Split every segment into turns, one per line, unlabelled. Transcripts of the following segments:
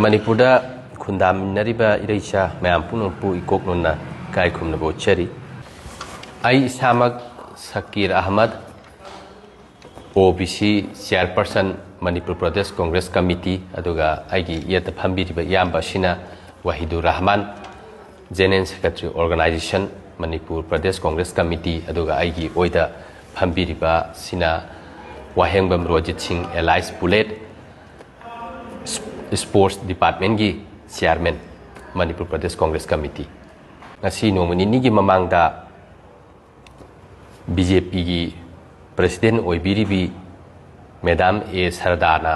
Manipurda khundam nariba iraisha Mayam Pumnamakpu ikoknona kai khumna bochari ai samak Sakir Ahmad OBC Chairperson Manipur Pradesh Congress Committee aduga aigi yeta phambiriba yamba sina Wahidur Rahman General Secretary Organization Manipur Pradesh Congress Committee aduga aigi oida phambiriba sina Wahengbam Rojit Singh Elias Bullet Sports Department gi Chairman Manipur Pradesh Congress Committee ngasi nomini nigi mamangda BJP gi President Oibiribi Madam A Sardana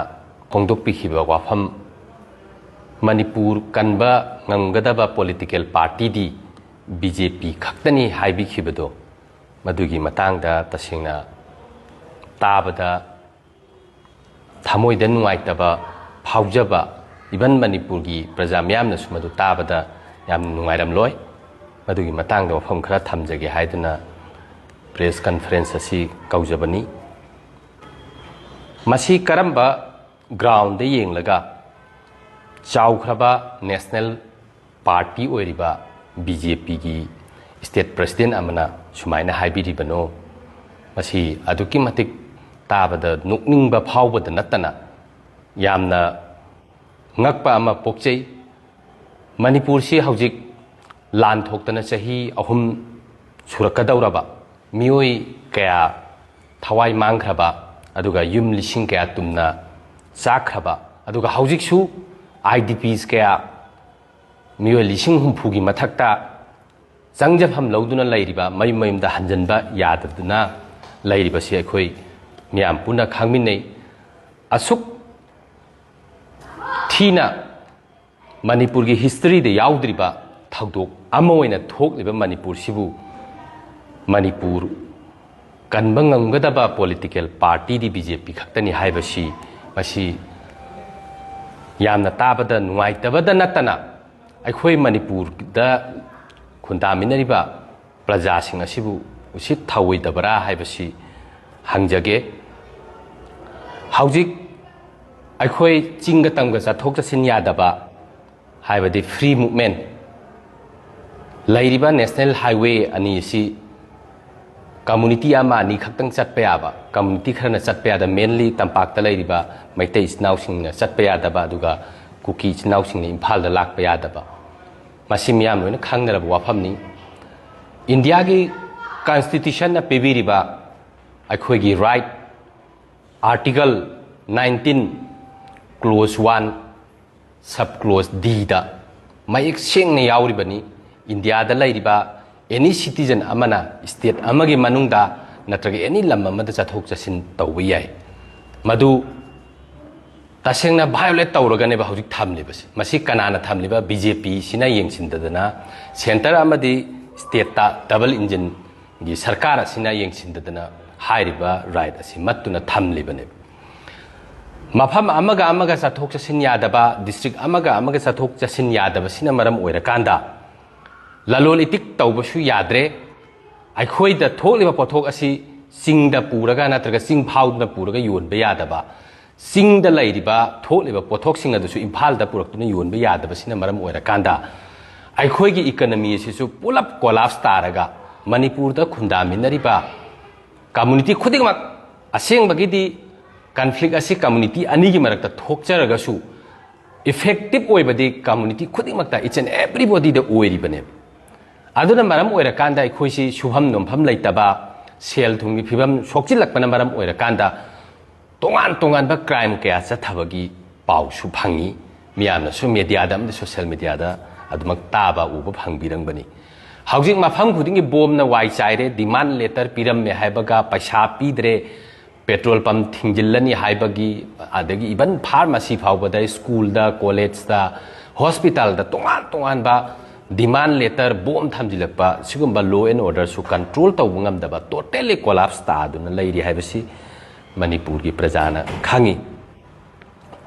Kongdok Pikhiba Wafam Manipur Kanaba Ngamgadaba political party di BJP khaktani haibi khibado madugi matangda tasingna tabada thamoida nungaitaba phaujaba iban Manipur gi praja myamna sumadu tabada yam nungairam loi madugi matangda wafam khara thamjage haiduna press conference asi kaujabani masi karamba ground de yenglaga chawkhraba national party oiriba BJP gi state president amana sumaina haibiribano masi aduki matik tabada Nokningba Fao bada natana yamna ngakpa ama pokchei Manipur si haujik lan thoktana chahi ahum surakadauraba mioi kaya thawai mangkhraba aduga yum lising kaya tumna chakhraba aduga haujik su IDPs kaya mioi lising humpugi mathakta changjafam lauduna lairiba mayumda hanjanba yadaduna lairiba si akhoi miyam puna khangminei asuk thina Manipur gi history de yaudriba thagdok ama oina thokliba Manipur sibu Manipur kanba ngamgadaba political party di BJP khaktani haibasi masi yamna tabada nungaitabada natana akhoi Manipur da khundaminariba praja sing asibu usit thawoidabara haibasi hangjage haujik akhoi chinga tamga chathok chasin yadaba haibadi free movement lairiba national highway ani si community ama ni khaktang chatpa ba community kharna chatpa da mainly tampak ta lairiba maitai snaw sing na chatpa da ba duga kuki snaw sing ni imphal da lakpa ya da ba masim yam loina khangnara ba wafam ni India gi constitution na pebiriba akhoi gi right article 19 clause 1 sub clause D da mayek seng ne yauribani India da lairiba any citizen amana state amagi manungda natraga any lam amada chathok chasin tawba yai madu tasengna violate tawraga ne ba hojik thamlibasi masi kanana thamliba BJP sina yengsindadana center amadi state ta double engine gi sarkar sina yengsindadana hairiba right asi matuna thamlibane mafam amaga chathok chasin yadaba district amaga chathok chasin yadaba sina maram oirakanda lalol itik tawbasu yadre akhoi da tholiba pothok asi singda puraga natraga sing phawna puraga yonba yadaba singda lairiba tholiba pothok singa dusu imphal da puraktuna yonba yadaba sina maram oira kanda akhoi gi economy sisu pulap collapse taraga Manipur da khundaminariba community khudingmak aseng bagidi conflict asi community ani gi marakta thokcharaga su effective oibadi community khudingmakta each and everybody da oiribane aduna maram oira kanda ikhoisi shubham nompham laitaba sel thungi phibam sokchilakpana maram oira kanda tongan ba crime kaya chathabagi pau su phangi miyamna su media da amde social media da adumak taba uba phangbirangbani haujik mafam khudingi bom na wai chaire demand letter piram me haibaga paisa pidre petrol pump thingjillani haibagi adagi even pharmacy phawbada school da college da hospital da tongan ba demand letter bomb thamjilakpa sigumba law and order su control tawungam daba totally collapse ta aduna lairi haibasi Manipur gi prajana khangi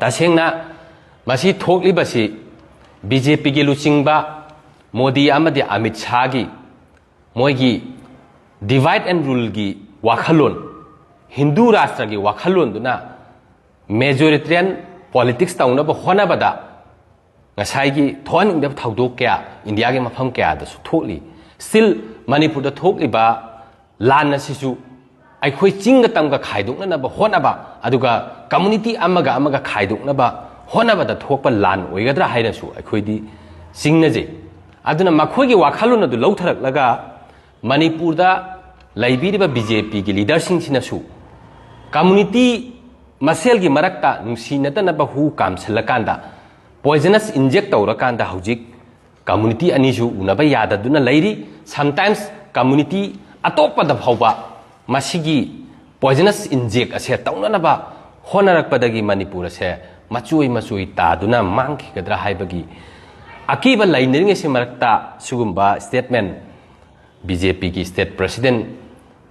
tasengna masi thokli basi BJP gi luchingba Modi amadi Amit Shah gi moigi divide and rule gi wakhalon Hindu rashtra gi wakhalon duna majoritarian politics taunaba honabada ngasai gi thon ing da thaudok kya India gi mafam kya da su thokli still Manipur da thokli ba lan na sisu ai khoi ching ga tam ga khaiduk na ba hona ba aduga community amaga khaiduk na ba hona ba da thokpa lan oigadra haina su ai khoi di singna je aduna makhoi gi wakhalun adu lauthrak laga Manipur da laibiri ba BJP gi leader sing sina su community masel gi marakta nungsi nata na ba hu kam salakanda poisonous inject tawrakanda hojik community ani su unaba yada duna lairi sometimes community atokpa da phawba masigi poisonous inject ase tawna na ba honarak padagi Manipur ase machui ta duna mangki gadra haibagi akiba lainering ase marakta sugumba statement BJP gi state president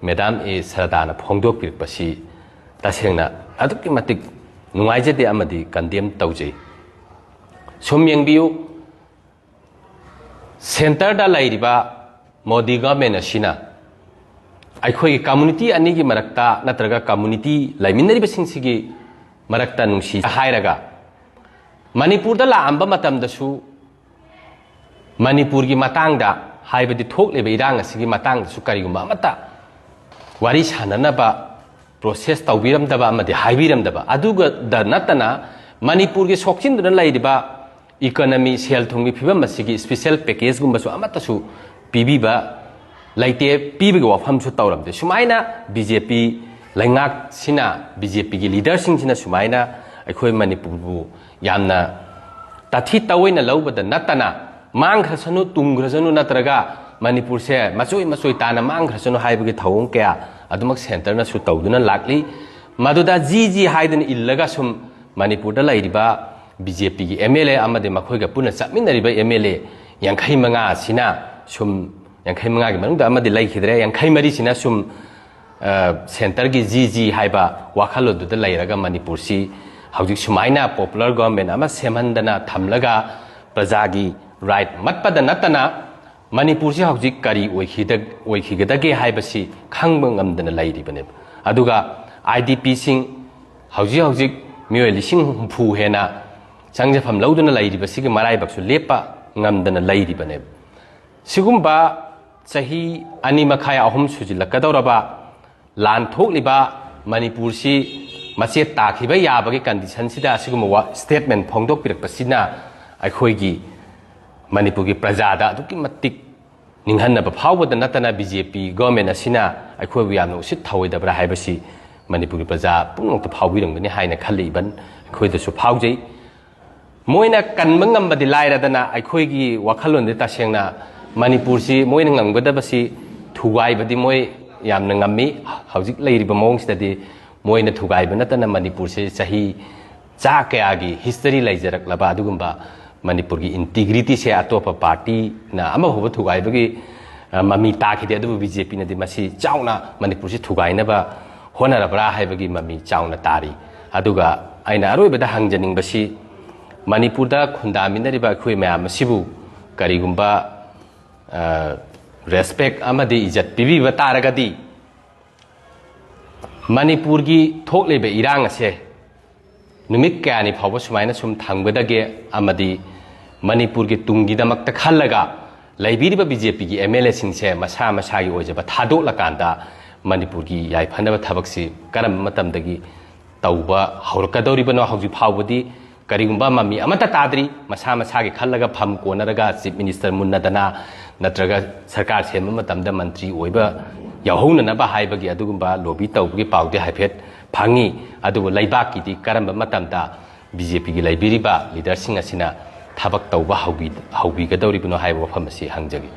Madam A Saradana phongdok pirpasi tasengna adukki matik nungaijade amadi condemn tawjei somyeng biu center da lairiba Modi government asina aikhoi community ani gi marakta natraga community laiminari basingsigi marakta nungsi hairaga Manipur da la amba matam da su Manipur gi matang da haibadi thoklebe irang asigi matang da su karigumba amata wari sanana ba process tawbiram daba amadi haibiram daba aduga da natana Manipur gi sokchin duna lairiba economy sel thungbi phibam masigi special package gumba su amata su pibiba laite pibi go wafam su tawram de sumaina BJP laingak sina BJP gi leader sing sina sumaina aikhoi Manipur bu yamna tathi tawoina lawbada natana mangkhasanu tungkhasanu natraga Manipur se machui tana mangkhasanu haibagi thawong kya adumak center na su tawduna lakli maduda ji haidin illaga sum Manipur da lairiba BJP gi MLA amade makhoi ga puna chapminariba MLA yankhai manga sina sum yankhai manga gi manungda amade laikhidre yankhai mari sina sum center gi ji haiba wakhalo du da lairaga Manipur si hawjik sumaina popular government ama semhandana thamlaga praja gi right matpada natana Manipur si hawjik kari oikhigedage haibasi khangba ngamdana lairibane aduga IDP sing hawjik mioi lising hu hena changjafam lauduna lairibasigi marai baksu lepa ngamdana lairibane sigumba chahi ani makhaya ahum sujilakadoraba lan thokliba Manipur si mache takhiba yabagi condition sida sigumwa statement phongdok pirakpasina aikhoigi Manipur gi prajada aduki matik ninghanna ba phawbada natana BJP government asina aikhoi yamno usit thawoidabra haibasi Manipur gi praja pungta phawbirangani haina khaliban khoi da su phawjei moina kanmangam badi lairadana aikhoi gi wakhalon de tasengna Manipur si moina ngamgadabasi thugai badi moi yamna ngammi hawjik leiriba mong sidadi moina thugai banatana Manipur si chahi cha kaya gi history laijarak laba adugumba Manipur gi integrity se atopa party na ama hoba thugai bagi mami takhide adu BJP na di masi chauna Manipur si thugai na ba honarabra haibagi mami chauna tari aduga aina aroibada hangjaning basi Manipur da khundaminari ba khoi mayam sibu karigumba respect amadi ijat pibi bataragadi Manipur gi thoklebe irang ase numit kayani phawba sumaina sum thangbadage amadi Manipur gi tungi damakta khallaga laibiriba BJP gi MLA singse masa gi ojaba thadok lakanda Manipur gi yai phanaba thabaksi karam matamdagi tauba hawrkadoribano hawji phawbadi karigumba mami amata tadri masa gi khallaga pham konaraga chief minister munnadana natraga sarkar senma matamda mantri oiba yahona na ba haibagi adugumba lobby tawgi pawde haiphet phangi adugo laibaki di karamba matamda BJP gi laibiriba leader sing asina thabak tawba hawbi gadoribano haiba wafam asi hangjagi